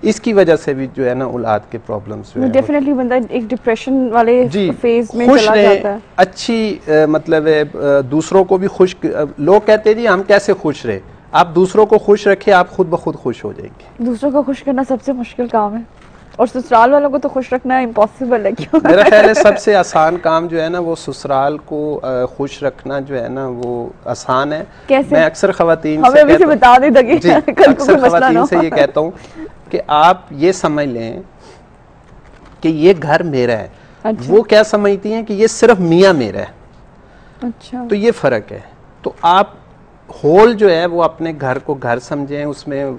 इसकी वजह से भी जो है ना औलाद के प्रॉब्लम्स जो है डेफिनेटली बंदा एक डिप्रेशन वाले फेज में खुश चला जाता है। अच्छी मतलब है दूसरों को भी खुश, लोग कहते हैं जी हम कैसे खुश रहे, आप दूसरों को खुश रखें, आप खुद ब खुद खुश हो जाएंगे। दूसरों को खुश करना सबसे मुश्किल काम है और ससुराल वालों को तो खुश रखना इम्पॉसिबल है। क्यों? मेरा ख्याल है सबसे आसान काम जो है ना वो ससुराल को खुश रखना जो है ना वो आसान है। कैसे? मैं अक्सर खवातीन से कहता हूं, बता दें ताकि अक्सर खवातीन से ये कहता हूँ कि आप ये समझ लें कि ये घर मेरा है। अच्छा। वो क्या समझती हैं कि ये सिर्फ मियाँ मेरा है। अच्छा। तो ये फर्क है। तो आप होल जो है वो अपने घर को घर समझें, उसमें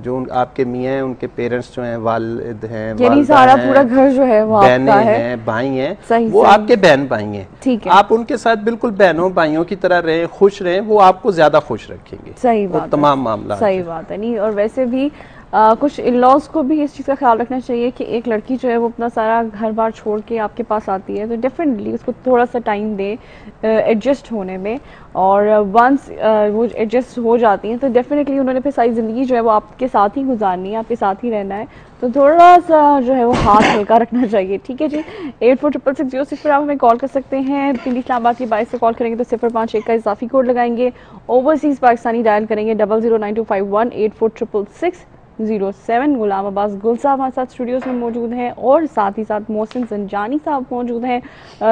जो आपके मियाँ हैं उनके पेरेंट्स जो हैं, वालिद हैं, यानी सारा पूरा घर जो है वो बहनें हैं, भाई हैं, वो आपके बहन भाई हैं। ठीक है। आप उनके साथ बिल्कुल बहनों भाइयों की तरह रहें, खुश रहें, वो आपको ज्यादा खुश रखेंगे। सही बात, तमाम मामला सही बात है। नहीं, और वैसे भी कुछ इन-लॉज को भी इस चीज़ का ख्याल रखना चाहिए कि एक लड़की जो है वो अपना सारा घर बार छोड़ के आपके पास आती है तो डेफिनेटली उसको थोड़ा सा टाइम दे एडजस्ट होने में, और वंस वो एडजस्ट हो जाती हैं तो डेफिनेटली उन्होंने फिर सारी ज़िंदगी जो है वो आपके साथ ही गुजारनी है, आपके साथ ही रहना है। तो थोड़ा सा जो है वो हाथ हल्का रखना चाहिए। ठीक है जी। 846606 पर आप हमें कॉल कर सकते हैं। पिंडी इस्लामाबाद की 22 से कॉल करेंगे तो 051 का इजाफी कोड लगाएंगे। ओवरसीज़ पाकिस्तानी डायल करेंगे 009251846607। गुलाम अब्बास गुल साहब हमारे साथ स्टूडियोज में मौजूद हैं और साथ ही साथ मोहसिन संजानी साहब मौजूद हैं,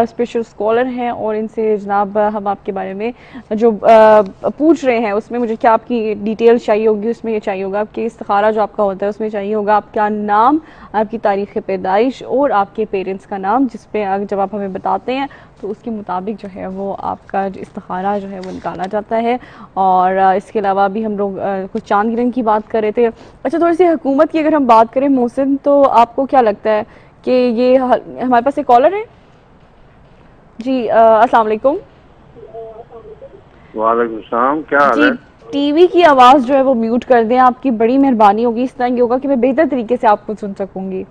स्पेशल स्कॉलर हैं, और इनसे जनाब हम आपके बारे में जो पूछ रहे हैं उसमें मुझे क्या आपकी डिटेल चाहिए होगी, उसमें ये चाहिए होगा आपके इस्तिखारा जो आपका होता है उसमें चाहिए होगा आपका नाम, आपकी तारीख़ पैदाइश और आपके पेरेंट्स का नाम, जिस पे जब आप हमें बताते हैं तो उसके मुताबिक जो है वो आपका जो इस्तिखारा जो है वो निकाला जाता है। और इसके अलावा भी हम लोग कुछ चांद गिरन की बात कर रहे थे। अच्छा, थोड़ी सी हुकूमत की अगर हम बात करें मोहसिन, तो आपको क्या लगता है कि ये हमारे पास एक कॉलर है जी। अस्सलाम वालेकुम। वालेकुम सलाम, क्या हाल है? टीवी की आवाज़ जो है वो म्यूट कर दें, आपकी बड़ी मेहरबानी होगी। इस तरह की होगा कि मैं बेहतर तरीके से आपको सुन सकूंगी।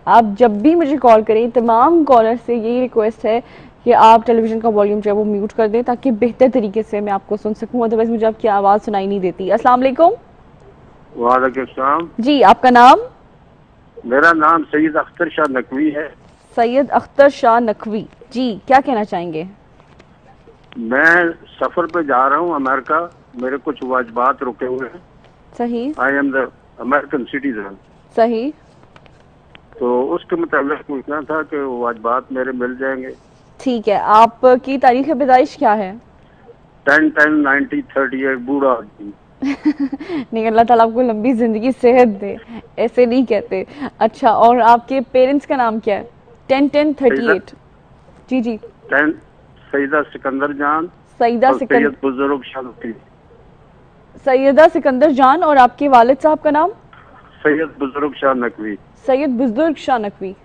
आप जब भी मुझे कॉल करें, तमाम कॉलर से यही रिक्वेस्ट है कि आप टेलीविज़न का वॉल्यूम जो है वो म्यूट कर दें ताकि बेहतर तरीके से मैं आपको सुन सकूं, अदरवाइज मुझे आपकी आवाज़ सुनाई नहीं देती। अस्सलाम वालेकुम। वालेकुम सलाम जी, आपका नाम? मेरा नाम सैयद अख्तर शाह नकवी है। सैयद अख्तर शाह नकवी जी, क्या कहना चाहेंगे? मैं सफ़र पे जा रहा हूँ अमेरिका, मेरे कुछ वाजिबात रुके हुए हैं। सही। I am the American citizen. सही। तो उसके मुताबिक पूछना था कि वाजिबात मेरे मिल जाएंगे? ठीक है। आपकी तारीख पैदाइश क्या है? 10-10-1938, बूढ़ा आदमी। नहीं, अल्लाह ताला आपको लंबी जिंदगी सेहत दे, ऐसे नहीं कहते। अच्छा, और आपके पेरेंट्स का नाम क्या है? 10-10-38। जी जी। 10 सईदा सिकंदर जान, सईदा सिकंदर, सैयद बुजुर्ग शाह नकवी। सैयदा सिकंदर जान, और आपके वालिद साहब का नाम? सैयद बुजुर्ग शाह नकवी। सैयद बुजुर्ग शाह नकवी।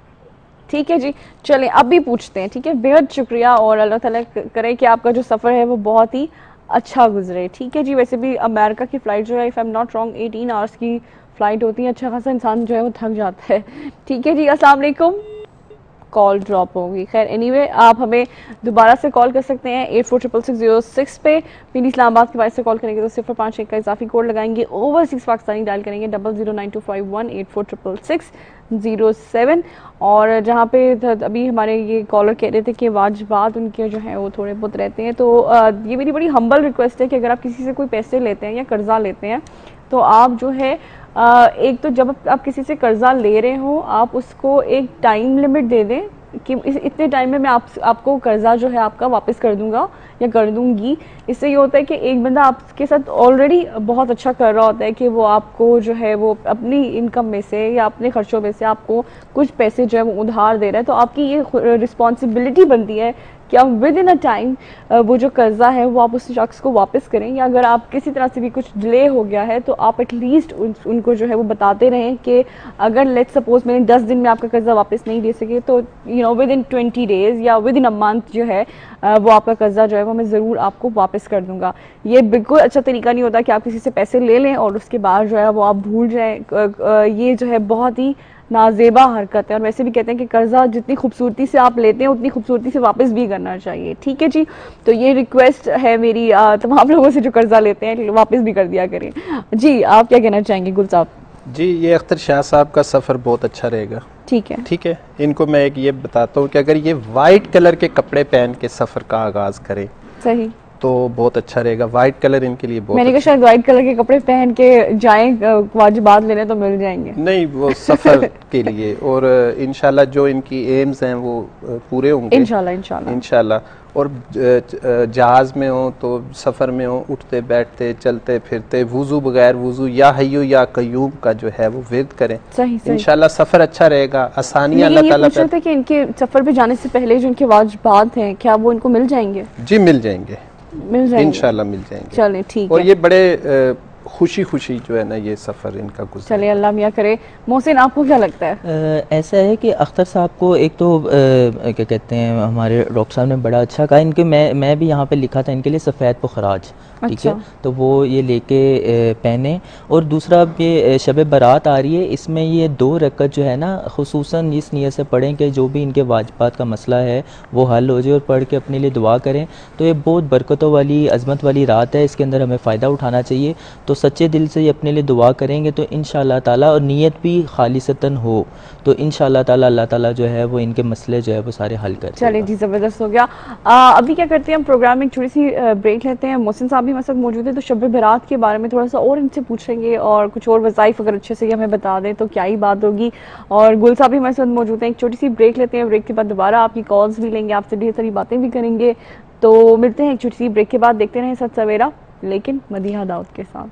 ठीक है जी, चलें अब भी पूछते हैं। ठीक है, बेहद शुक्रिया, और अल्लाह ताला करे कि आपका जो सफ़र है वो बहुत ही अच्छा गुजरे। ठीक है जी। वैसे भी अमेरिका की फ़्लाइट जो है, if I am not wrong, 18 hours की फ़्लाइट होती है। अच्छा खासा इंसान जो है वो थक जाता है। ठीक है जी। अस्सलाम वालेकुम। कॉल ड्रॉप होगी। खैर एनीवे, आप हमें दोबारा से कॉल कर सकते हैं 846606 पे। पिंडी इस्लामाबाद के बाद से कॉल करेंगे तो 051 का इजाफी कोड लगाएंगे। ओवरसीज़ पाकिस्तानी डायल करेंगे 009251846607। और जहाँ पे अभी हमारे ये कॉलर कह रहे थे कि वाजिबात उनके जो हैं वो थोड़े बहुत रहते हैं, तो ये मेरी बड़ी हम्बल रिक्वेस्ट है कि अगर आप किसी से कोई पैसे लेते हैं या कर्जा लेते हैं तो आप जो है एक तो जब आप किसी से कर्जा ले रहे हो, आप उसको एक टाइम लिमिट दे दें कि इतने टाइम में मैं आपको कर्जा जो है आपका वापस कर दूंगा या कर दूंगी। इससे ये होता है कि एक बंदा आपके साथ ऑलरेडी बहुत अच्छा कर रहा होता है कि वो आपको जो है वो अपनी इनकम में से या अपने खर्चों में से आपको कुछ पैसे जो है वो उधार दे रहा है। तो आपकी ये रिस्पॉन्सिबिलिटी बनती है कि आप विद इन अ टाइम वो जो कर्जा है वो आप उस शख्स को वापस करें, या अगर आप किसी तरह से भी कुछ डिले हो गया है तो आप एटलीस्ट उनको जो है वो बताते रहें कि अगर लेट्स सपोज मैंने 10 दिन में आपका कर्जा वापस नहीं दे सके तो विद इन 20 डेज़ या विद इन अ मंथ जो है वो आपका कर्जा जो है वो मैं ज़रूर आपको वापस कर दूंगा। ये बिल्कुल अच्छा तरीका नहीं होता कि आप किसी से पैसे ले लें और उसके बाद जो है वो आप भूल जाएं। ये जो है बहुत ही नाजेबा हरकत है, और वैसे भी कहते हैं कि कर्जा जितनी खूबसूरती से आप लेते हैं उतनी खूबसूरती से वापस भी करना चाहिए। ठीक है जी। तो ये रिक्वेस्ट है मेरी तमाम लोगों से जो कर्जा लेते हैं वापस भी कर दिया करें। जी, आप क्या कहना चाहेंगे गुल साहब? जी, ये अख्तर शाह साहब का सफ़र बहुत अच्छा रहेगा। ठीक है, ठीक है। इनको मैं एक ये बताता हूँ कि अगर ये वाइट कलर के कपड़े पहन के सफ़र का आगाज़ करें सही, तो बहुत अच्छा रहेगा। वाइट कलर इनके लिए बहुत मैंने कहा शायद वाइट कलर के कपड़े पहन के जाएं वाजिबात लेने तो मिल जाएंगे। नहीं, वो सफ़र के लिए, और इंशाल्लाह जो इनकी एम्स हैं वो पूरे होंगे इंशाल्लाह इंशाल्लाह इंशाल्लाह। और जहाज़ में हो तो सफ़र में हो, उठते बैठते चलते फिरते वुज़ू बगैर वुज़ू या हय्यू या कय्यूम का जो है वो विर्द करें। सही सही। इंशाल्लाह सफ़र अच्छा रहेगा। आसानियाँ अल्लाह ताला पूछ रहे थे कि इनके सफ़र पे जाने से पहले जो इनके वाजिबात हैं क्या वो इनको मिल जाएंगे? जी मिल जाएंगे, इंशाल्लाह मिल जाएंगे। चलें ठीक है। और ये बड़े खुशी खुशी जो है ना ये सफ़र इनका गुजरे। चलिए अल्लाह मियाँ करे। मोहसिन आपको क्या लगता है? ऐसा है कि अख्तर साहब को एक तो क्या कहते हैं, हमारे डॉक्टर साहब ने बड़ा अच्छा कहा। इनके मैं भी यहाँ पे लिखा था इनके लिए सफ़ेद पुखराज, ठीक अच्छा। है, तो वो ये लेके पहने। और दूसरा ये शब बारात आ रही है, इसमें ये 2 रकअत जो है ना खुसूसन इस नियत से पढ़ें कि जो भी इनके वाजिबात का मसला है वो हल हो जाए, और पढ़ के अपने लिए दुआ करें। तो ये बहुत बरकतों वाली अज़मत वाली रात है, इसके अंदर हमें फ़ायदा उठाना चाहिए। तो सच्चे दिल से ये अपने लिए दुआ करेंगे तो इंशाअल्लाह ताला, और नीयत भी खालिसतन हो तो इंशाअल्लाह ताला अल्लाह ताला जो है वो इनके मसले जो है वो सारे हल कर। चलिए जी, ज़बरदस्त हो गया। अभी क्या करते हैं, हम प्रोग्राम में एक छोटी सी ब्रेक लेते हैं। मोहसिन साहब भी हमारे साथ मौजूद है, तो शब बारात के बारे में थोड़ा सा और इनसे पूछेंगे, और कुछ और वज़ाइफ अगर अच्छे से हमें बता दें तो क्या ही बात होगी। और गुल साहब भी हमारे साथ मौजूद हैं। एक छोटी सी ब्रेक लेते हैं, ब्रेक के बाद दोबारा आपकी कॉल्स भी लेंगे, आपसे ढेर सारी बातें भी करेंगे। तो मिलते हैं एक छोटी सी ब्रेक के बाद। देखते रहें सच सवेरा, लेकिन मदीहा दाऊद के साथ।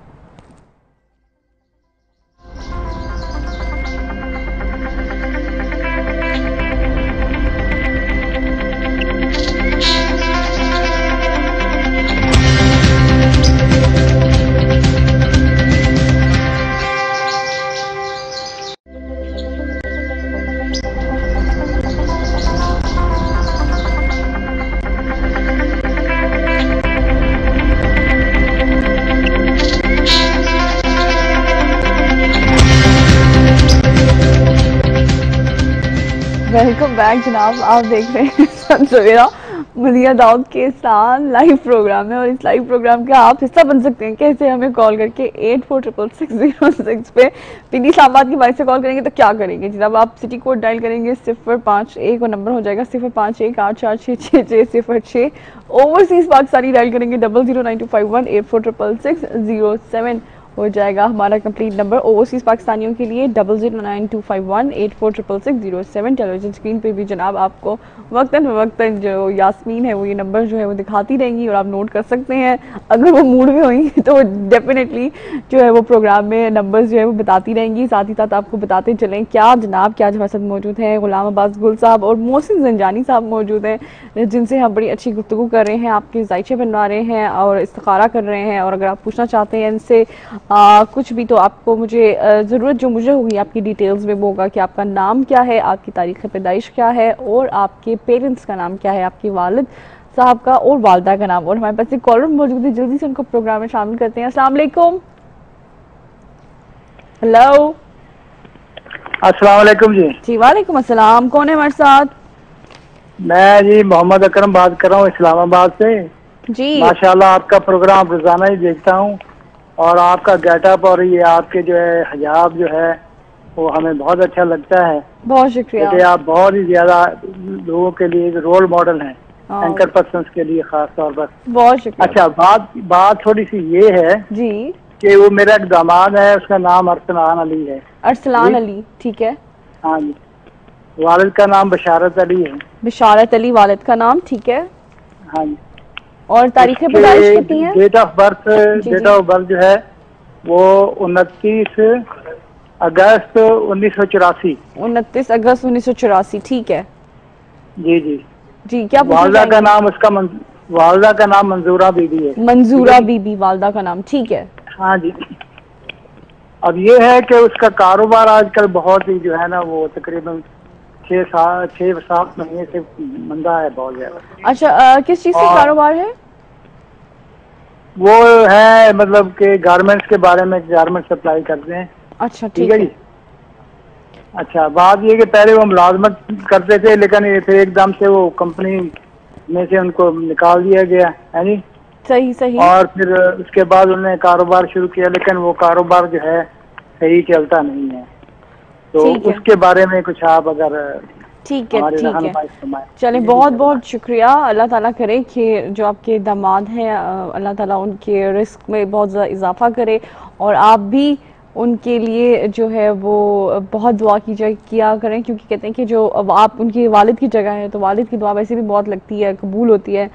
वेलकम बैक जनाब, आप देख रहे हैं सच सवेरा मदीहा दाऊद के साथ लाइव प्रोग्राम है। और इस लाइव प्रोग्राम का आप हिस्सा बन सकते हैं। कैसे? हमें कॉल करके 84666006 पे पिंडी इस्लामाबाद की बाइक से कॉल करेंगे तो क्या करेंगे जनाब, आप सिटी कोड डायल करेंगे 051 और नंबर हो जाएगा 05184466606। ओवरसीज पाकिस्तानी डायल करेंगे 009251846606 हो जाएगा हमारा कंप्लीट नंबर। ओवरसीज पाकिस्तानियों के लिए 009251846606। टेलीविजन स्क्रीन पे भी जनाब आपको वक्तन फवक्तन जो यास्मीन है वो ये नंबर जो है वो दिखाती रहेंगी, और आप नोट कर सकते हैं। अगर वो मूड में हुई तो डेफिनेटली जो है वो प्रोग्राम में नंबर्स जो है वो बताती रहेंगी। साथ ही साथ आपको बताते चलें क्या जनाब, क्या हमारे साथ मौजूद हैं गुलाम अब्बास गुल साहब और मोहसिन जंजानी साहब मौजूद हैं, जिनसे हम बड़ी अच्छी गुफ्तगू कर रहे हैं, आपके जायचे बनवा रहे हैं और इस्तिखारा कर रहे हैं। और अगर आप पूछना चाहते हैं इनसे कुछ भी तो आपको मुझे ज़रूरत जो मुझे होगी आपकी डिटेल्स में वो होगा कि आपका नाम क्या है, आपकी तारीख़ पैदाइश क्या है, और आपके पेरेंट्स का नाम क्या है, आपके वालिद साहब का और वालदा का नाम। और हमारे पास एक कॉलर मौजूद है, जल्दी से उनको प्रोग्राम में शामिल करते हैं। अस्सलाम वालेकुम। हेलो, अस्सलाम वालेकुम जी। जी वालेकुम अस्सलाम। कौन है हमारे साथ? मैं जी मोहम्मद अकरम बात कर रहा हूँ इस्लामाबाद से जी। माशाल्लाह आपका प्रोग्राम रोजाना ही देखता हूँ, और आपका गेटअप और ये आपके जो है हिजाब जो है वो हमें बहुत अच्छा लगता है। बहुत शुक्रिया। आप बहुत ही ज्यादा लोगों के लिए रोल मॉडल हैं, एंकर पर्सन के लिए खास तौर पर। बहुत शुक्रिया। अच्छा, बात थोड़ी सी ये है जी कि वो मेरा एक दामाद है, उसका नाम अरसलान अली है। अरसलान अली, ठीक है। हाँ जी। वालिद का नाम बशारत अली है। बशारत अली वालिद का नाम, ठीक है। हाँ जी। और तारीख पैदाइश कितनी है? डेट ऑफ बर्थ जो है वो 29 अगस्त 1984। 29 अगस्त 1984, ठीक है जी जी जी। क्या वालदा का नाम वालदा का नाम मंजूरा बीबी है। मंजूरा बीबी वालदा का नाम, ठीक है। हाँ जी। अब ये है कि उसका कारोबार आजकल बहुत ही जो है ना वो तकरीबन 6-7 महीने से मंदा है बहुत ज्यादा। अच्छा, किस चीज का कारोबार है? वो है मतलब कि गारमेंट्स के बारे में, गारमेंट सप्लाई करते हैं। अच्छा, ठीक है जी। अच्छा, बात ये कि पहले वो मुलाजमत करते थे, लेकिन फिर एकदम से वो कंपनी में से उनको निकाल दिया गया है जी। सही सही। और फिर उसके बाद उन्होंने कारोबार शुरू किया, लेकिन वो कारोबार जो है सही चलता नहीं है, तो उसके बारे में कुछ आप अगर ठीक है। चले, बहुत बहुत शुक्रिया। अल्लाह ताला करे कि जो आपके दामाद हैं अल्लाह ताला उनके रिस्क में बहुत ज़्यादा इजाफा करे, और आप भी उनके लिए जो है वो बहुत दुआ किया करें, क्योंकि कहते हैं कि जो आप उनके वालिद की जगह है तो वालिद की दुआ वैसे भी बहुत लगती है, कबूल होती है।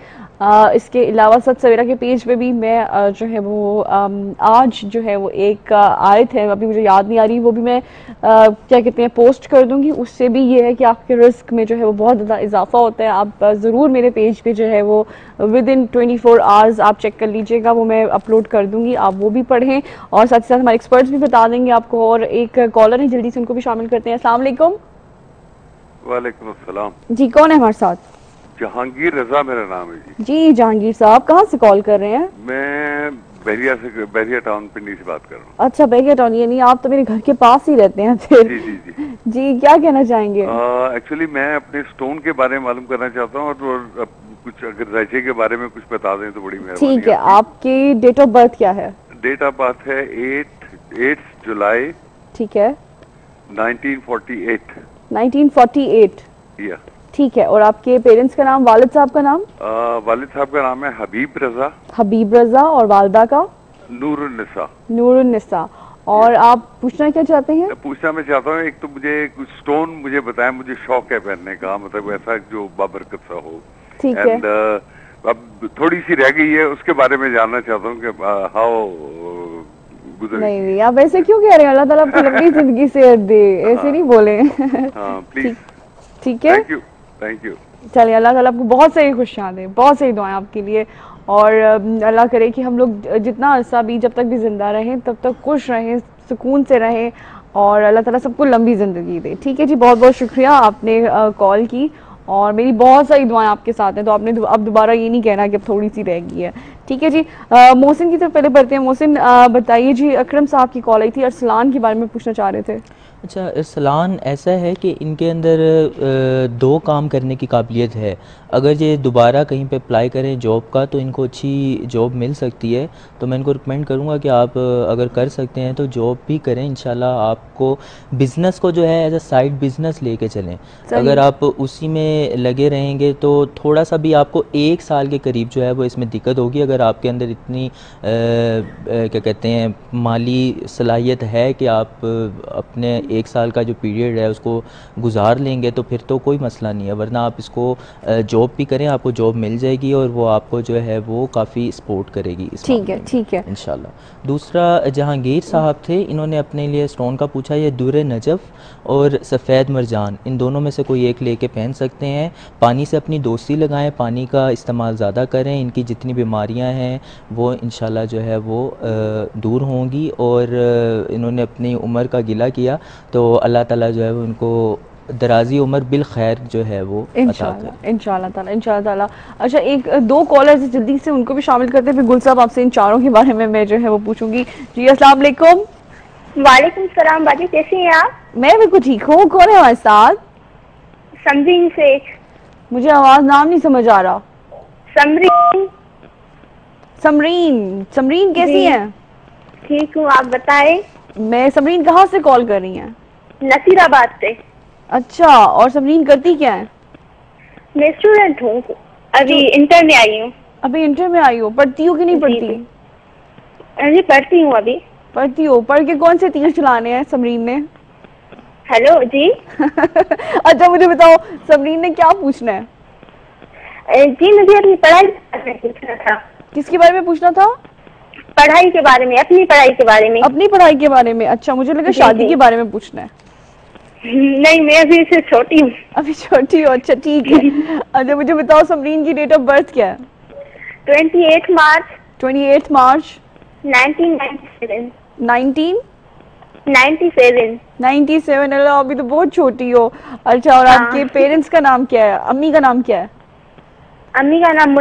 इसके अलावा सच सवेरा के पेज पे भी मैं जो है वो आज जो है वो एक आयत है, अभी मुझे याद नहीं आ रही, वो भी मैं क्या कहते हैं पोस्ट कर दूंगी। उससे भी ये है कि आपके रिस्क में जो है वो बहुत ज़्यादा इजाफा होता है। आप ज़रूर मेरे पेज पे जो है वो विद इन 24 आवर्स आप चेक कर लीजिएगा, वो मैं अपलोड कर दूंगी, आप वो भी पढ़ें, और साथ ही साथ हमारे एक्सपर्ट्स भी बता देंगे आपको। और एक कॉलर है, जल्दी से उनको भी शामिल करते हैं। अस्सलाम वालेकुम। वालेकुम अस्सलाम जी, कौन है हमारे साथ? जहांगीर रजा मेरा नाम है जी। जी जहांगीर साहब, कहाँ से कॉल कर रहे हैं? मैं बहरिया टाउन पिंडी से बात कर रहा हूँ। अच्छा, बहरिया टाउन, ये नहीं आप तो मेरे घर के पास ही रहते हैं फिर। जी जी जी जी, क्या कहना चाहेंगे? एक्चुअली मैं अपने स्टोन के बारे में मालूम करना चाहता हूँ, और कुछ अगर रजे के बारे में कुछ बता दें तो बड़ी मेहरबानी। ठीक है, आपकी डेट ऑफ बर्थ क्या है? डेट ऑफ बर्थ है 8 जुलाई। ठीक है, 1948। 1948। या ठीक है, और आपके पेरेंट्स का नाम, वालिद साहब का नाम? वालिद साहब का नाम है हबीब रजा। हबीब रजा। और वालदा का? नूरुन्निसा। नूरुन्निसा। और आप पूछना क्या चाहते हैं? पूछना मैं चाहता हूँ, एक तो मुझे कुछ स्टोन मुझे बताएं, मुझे शौक है पहनने का, मतलब ऐसा जो बाबरकत सा हो। ठीक है। अब थोड़ी सी रह गई है, उसके बारे में जानना चाहता हूँ कि हाउ गुजर। नहीं, आप ऐसे क्यों कह रहे हैं? अल्लाह ताला आपको लंबी जिंदगी से दे, ऐसे नहीं बोले। प्लीज। ठीक है, थैंक यू। चलिए, अल्लाह ताला आपको बहुत सारी खुशियाँ दे, बहुत सारी दुआएं आपके लिए, और अल्लाह करे कि हम लोग जितना अरसा भी जब तक भी जिंदा रहें तब तक खुश रहें, सुकून से रहें, और अल्लाह ताला सबको लंबी ज़िंदगी दे। ठीक है जी, बहुत बहुत शुक्रिया आपने कॉल की, और मेरी बहुत सारी दुआएं आपके साथ हैं, तो आपने अब दोबारा ये नहीं कहना कि अब थोड़ी सी रह गई है। ठीक है जी, मोहसिन की तरफ पहले बढ़ते हैं। मोहसिन बताइए जी, अकरम साहब की कॉल आई थी, अरसलान के बारे में पूछना चाह रहे थे। अच्छा, अरसलान ऐसा है कि इनके अंदर दो काम करने की काबिलियत है। अगर ये दोबारा कहीं पे अप्लाई करें जॉब का तो इनको अच्छी जॉब मिल सकती है, तो मैं इनको रिकमेंड करूँगा कि आप अगर कर सकते हैं तो जॉब भी करें। इंशाल्लाह आपको बिज़नेस को जो है एज अ साइड बिज़नेस लेके चलें। अगर आप उसी में लगे रहेंगे तो थोड़ा सा भी आपको 1 साल के करीब जो है वो इसमें दिक्कत होगी। अगर आपके अंदर इतनी क्या कहते हैं माली सलाहियत है कि आप अपने 1 साल का जो पीरियड है उसको गुजार लेंगे तो फिर तो कोई मसला नहीं है, वरना आप इसको जॉब भी करें, आपको जॉब मिल जाएगी और वो आपको जो है वो काफ़ी सपोर्ट करेगी इस ठीक है इंशाल्लाह। दूसरा, जहांगीर साहब थे, इन्होंने अपने लिए स्टोन का पूछा, ये दुर्रे नजफ़ और सफ़ेद मरजान, इन दोनों में से कोई एक लेके पहन सकते हैं। पानी से अपनी दोस्ती लगाएं, पानी का इस्तेमाल ज़्यादा करें, इनकी जितनी बीमारियां हैं वो इंशाल्लाह जो है वो दूर होंगी। और इन्होंने अपनी उम्र का गिला किया तो अल्लाह ताला जो है वो उनको दराजी उम्र बिल खैर जो है वो इंशाल्लाह ताला। अच्छा, एक दो कॉलर्स जल्दी से उनको भी शामिल करते हैं, फिर गुल साहब आपसे इन चारों के बारे में मैं जो है वो पूछूंगी। जी अस्सलाम वालेकुम। वालेकुम सलाम बाजी, कैसी हैं आप? मैं बिल्कुल ठीक हूँ। कौन है हमारे साथ? समरीन शेख। मुझे आवाज नाम नहीं समझ आ रहा। समरीन कैसी हैं? ठीक हूँ, आप बताएं। मैं समरीन कहाँ से कॉल कर रही हैं? नसीराबाद से। अच्छा, और समरीन करती क्या है? मैं स्टूडेंट हूँ, अभी इंटर में आई हूँ। अभी इंटर में आई हो, पढ़ती हो कि नहीं पढ़ती? जी पढ़ती हूँ, अभी पढ़ती हो। पढ़ के कौन से तीर चलाने हैं समरीन ने? हेलो जी। अच्छा मुझे बताओ, समरीन ने क्या पूछना है? जी मुझे अपनी पढ़ाई के बारे में पूछना था। किसके बारे में पूछना था? पढ़ाई के बारे में, अपनी पढ़ाई के बारे में। अपनी पढ़ाई के बारे में? अच्छा, मुझे लगा शादी के बारे में पूछना है। नहीं, मैं अभी से छोटी हूँ। अभी छोटी हो, अच्छा ठीक है। अच्छा मुझे बताओ, समरीन की डेट ऑफ बर्थ क्या है? 28 मार्च 1997। 97। अल्लाह, अभी तो बहुत छोटी हो। अच्छा, और आपके पेरेंट्स का नाम क्या है? अम्मी का नाम क्या है? अम्मी का नाम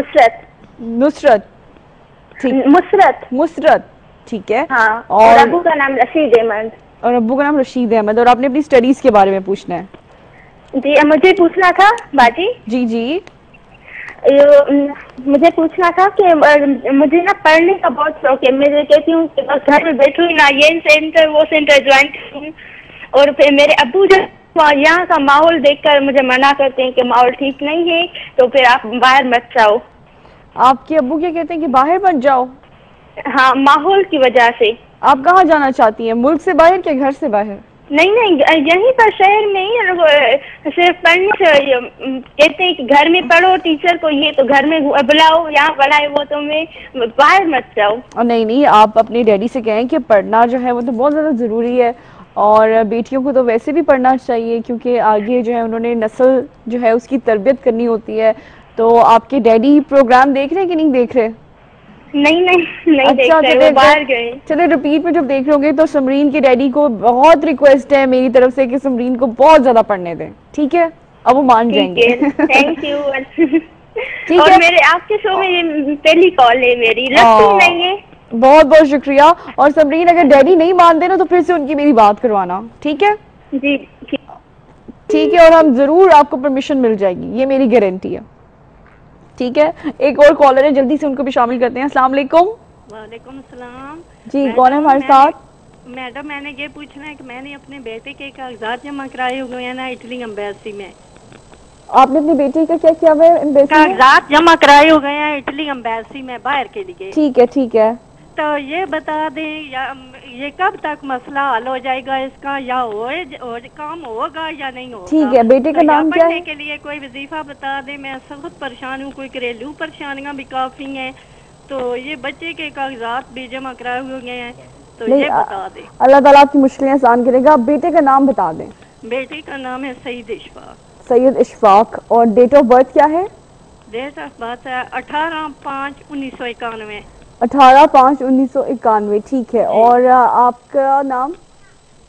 नुसरत। ठीक, मुसरत ठीक है। हाँ, और अबू का नाम रशीद अहमद। और आपने अपनी स्टडीज के बारे में पूछना है? जी मुझे पूछना था बाजी। जी। मुझे पूछना था कि मुझे ना पढ़ने का बहुत शौक है। मैं कहती हूँ कि बस घर में बैठूँ ना, ये सेंटर वो सेंटर ज्वाइन करूँ, और फिर मेरे अब्बू जो यहाँ का माहौल देखकर मुझे मना करते हैं कि माहौल ठीक नहीं है, तो फिर आप बाहर मत जाओ। आपके अब्बू क्या कहते हैं कि बाहर मत जाओ? हाँ, माहौल की वजह से। आप कहाँ जाना चाहती हैं, मुल्क से बाहर क्या घर से बाहर? नहीं, यहीं पर शहर में ही, सिर्फ पढ़ने से कहते हैं कि घर में पढ़ो, टीचर को ये तो घर में बुलाओ, यहाँ पढ़ाए, वो तो मैं बाहर मत जाओ। नहीं, आप अपने डैडी से कहें कि पढ़ना जो है वो तो बहुत ज़्यादा ज़रूरी है, और बेटियों को तो वैसे भी पढ़ना चाहिए, क्योंकि आगे जो है उन्होंने नस्ल जो है उसकी तरबियत करनी होती है। तो आपके डैडी प्रोग्राम देख रहे हैं कि नहीं देख रहे? नहीं अच्छा, देख रहे, वो बाहर गए। चले रिपीट में जब देख रहे होंगे तो समरीन के डैडी को बहुत रिक्वेस्ट है मेरी तरफ से कि समरीन को बहुत ज्यादा पढ़ने दें, ठीक है? अब वो मान जाएंगे। Thank you. ठीक और है, मेरे आपके शो में ये पहली कॉल है मेरी, लगती नहीं है। बहुत बहुत शुक्रिया। और समरीन, अगर डैडी नहीं मानते ना तो फिर से उनकी मेरी बात करवाना, ठीक है? जी ठीक है, और हम जरूर आपको परमिशन मिल जाएगी, ये मेरी गारंटी है, ठीक है? एक और कॉलर है, जल्दी से उनको भी शामिल करते हैं। अस्सलाम वालेकुम। वालेकुम सलाम जी, कौन है हमारे साथ? मैडम, मैंने ये पूछना है कि मैंने अपने बेटे के कागजात जमा कराए हुए हैं ना इटली एम्बेसी में। आपने अपनी बेटी का क्या किया हुआ है एम्बेसी में? कागजात जमा कराए हुए हैं इटली एम्बेसी में बाहर के लिए। ठीक है। तो ये बता दें ये कब तक मसला हल हो जाएगा इसका, या काम होगा या नहीं होगा? ठीक है, बेटे का नाम क्या है? के लिए कोई वजीफा बता दें, मैं बहुत परेशान हूँ, कोई घरेलू परेशानियाँ भी काफी हैं, तो ये बच्चे के कागजात भी जमा कराए हुए हैं, तो ये बता दें। अल्लाह ताला आपकी मुश्किलें आसान करेगा। बेटे का नाम बता दें। बेटे का नाम है सईद इशफाक। सैयद इशफाक। और डेट ऑफ बर्थ क्या है? डेट ऑफ बर्थ है 18/5/1991। 18/5/1991, ठीक है। और आपका नाम?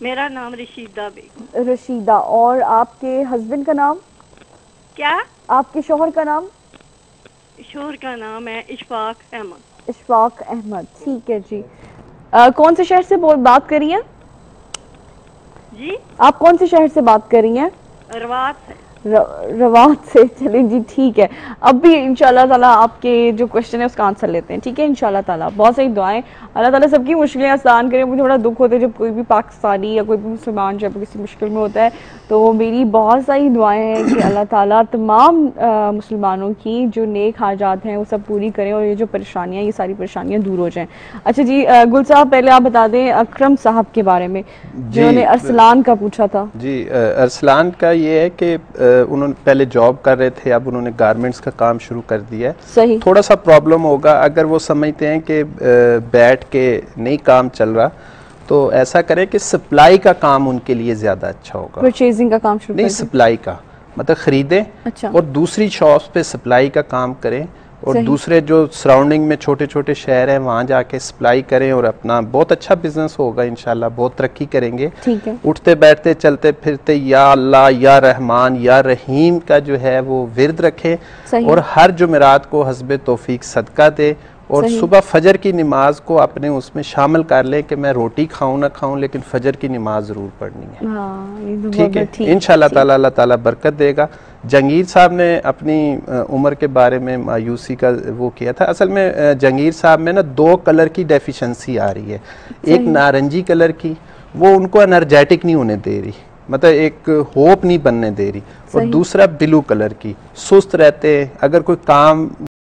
मेरा नाम रशीदा बेगम। रशीदा। और आपके हस्बैंड का नाम? क्या? आपके शोहर का नाम? शोहर का नाम है इशफाक अहमद। इशफाक अहमद, ठीक है जी। कौन से शहर से बात कर रही हैं जी? आप कौन से शहर से बात कर रही हैं? रवात से। रवात से, चले जी, ठीक है। अब भी इंशाल्लाह ताला आपके जो क्वेश्चन है उसका आंसर लेते हैं, ठीक है? इंशाल्लाह ताला बहुत सारी दुआएं, अल्लाह ताला सबकी मुश्किलें आसान करे। मुझे थोड़ा दुख होता है जब कोई भी पाकिस्तानी या कोई भी मुसलमान जब किसी मुश्किल में होता है, तो मेरी बहुत सारी दुआएं हैं कि अल्लाह ताला तमाम मुसलमानों की जो नेक हाजात हैं वो सब पूरी करें, और ये जो परेशानियाँ, ये सारी परेशानियाँ दूर हो जाएँ। अच्छा जी, गुल साहब, पहले आप बता दें अकरम साहब के बारे में जिन्होंने अरसलान का पूछा था। जी, अरसलान का ये है कि उन्होंने पहले जॉब कर रहे थे, अब उन्होंने गारमेंट्स का काम शुरू कर दिया है। सही। थोड़ा सा प्रॉब्लम होगा अगर वो समझते हैं कि बैठ के नहीं काम चल रहा, तो ऐसा करें कि सप्लाई का काम उनके लिए ज़्यादा अच्छा होगा। परचेजिंग का काम शुरू नहीं, सप्लाई का मतलब खरीदें। अच्छा। और दूसरी शॉप्स पे सप्लाई का काम करें, और दूसरे जो सराउंडिंग में छोटे छोटे शहर हैं वहाँ जाके सप्लाई करें, और अपना बहुत अच्छा बिजनेस होगा इंशाल्लाह, बहुत तरक्की करेंगे। ठीक है। उठते बैठते चलते फिरते या अल्लाह या रहमान या रहीम का जो है वो विर्द रखें, और हर जुमेरात को हस्बे तौफीक सदका दे, और सुबह फजर की नमाज को अपने उसमें शामिल कर लें कि मैं रोटी खाऊं ना खाऊं, लेकिन फजर की नमाज जरूर पढ़नी है। ठीक है, इंशाल्लाह ताला अल्लाह ताला बरकत देगा। जंगीर साहब ने अपनी उम्र के बारे में मायूसी का वो किया था। असल में जंगीर साहब में ना 2 कलर की डेफिशिएंसी आ रही है। एक नारंगी कलर की, वो उनको एनर्जेटिक नहीं होने दे रही, मतलब एक होप नहीं बनने दे रही, और दूसरा ब्लू कलर की, सुस्त रहते, अगर कोई काम